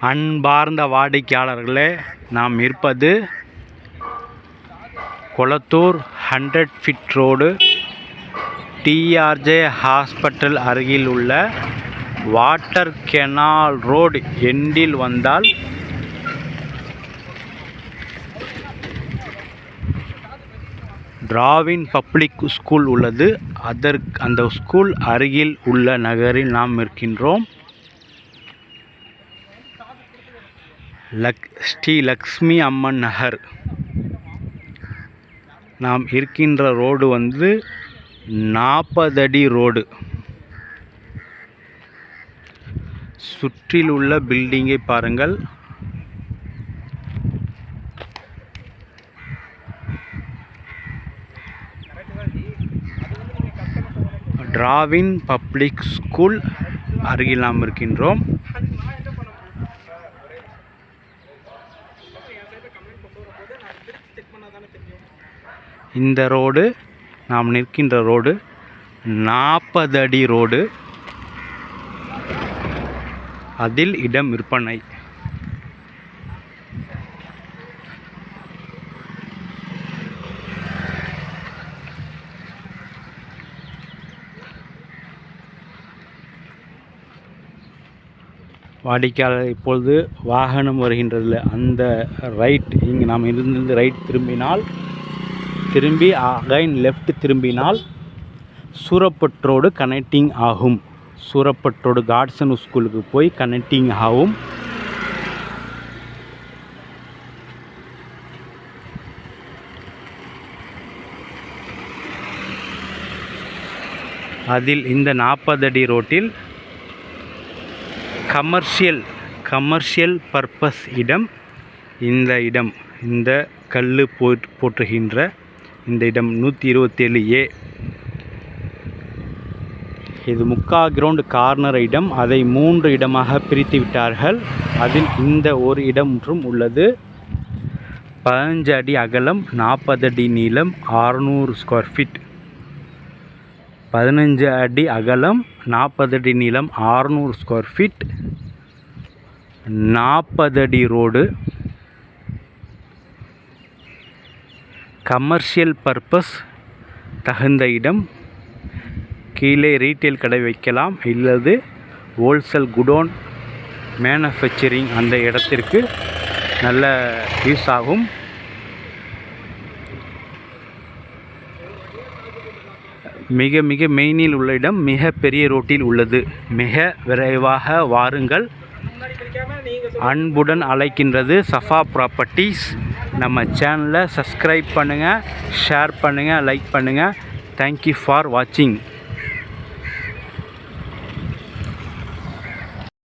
அன்பார்ந்த வாடிக்கையாளர்களே, நாம் இருப்பது Kolathur 100 feet road TRJ hospital அருகில் உள்ள வாட்டர் கெனால் ரோடு எண்டில் வந்தால் டிராவின் பப்ளிக் ஸ்கூல் உள்ளது. அந்த ஸ்கூல் அருகில் உள்ள நகரில் நாம் இருக்கின்றோம். ஸ்ரீ லக்ஷ்மி அம்மன் நகர். நாம் இருக்கின்ற ரோடு 40 அடி ரோடு. சுற்றிலுள்ள பில்டிங்கை பாருங்கள். டிராவின் பப்ளிக் ஸ்கூல் அருகில் நாம் இருக்கின்றோம். இந்த ரோடு, நாம் நிற்கின்ற ரோடு 40 அடி ரோடு. அதில் இடம் விற்பனை. வாடிக்கையாளர் இப்பொழுது வாகனம் வருகின்றது. அந்த ரைட், இங்கே நாம் இருந்து ரைட் திரும்பி அகைன் லெஃப்ட் திரும்பினால் சூரப்பட் ரோடு கனெக்டிங் ஆகும். சூரப்பட் ரோடு காட்சன் ஸ்கூலுக்கு போய் கனெக்டிங் ஆகும். அதில் இந்த 40 அடி ரோட்டில் கமர்ஷியல் பர்பஸ் இடம். இந்த கல் போற்றுகின்ற இந்த இடம் 127A. இது 3/4 கிரவுண்ட் கார்னர் இடம். அதை 3 இடமாக பிரித்து விட்டார்கள். அதில் இந்த ஒரு இடம் ஒன்றும் உள்ளது. 15 அடி அகலம், 40 அடி நீளம், 600 ஸ்கொயர் ஃபீட். 15 அடி அகலம், 40 அடி நீளம், 600 ஸ்கொயர் ஃபீட், 40 அடி ரோடு. கமர்ஷியல் பர்பஸ் தகுந்த இடம். கீழே ரீட்டைல் கடை வைக்கலாம், இல்லது ஹோல்சேல் குடோன், மேனுஃபேக்சரிங் அந்த இடத்திற்கு நல்ல யூஸ் ஆகும். மிக மிக மெயினில் உள்ள இடம் மிக பெரிய ரோட்டில் உள்ளது. மிக விரைவாக வாருங்கள். அன்புடன் அழைக்கின்றது சஃபா ப்ராப்பர்ட்டிஸ். நம்ம சேனலை சப்ஸ்கிரைப் பண்ணுங்கள், ஷேர் பண்ணுங்கள், லைக் பண்ணுங்கள். தேங்க்யூ ஃபார் வாட்சிங்.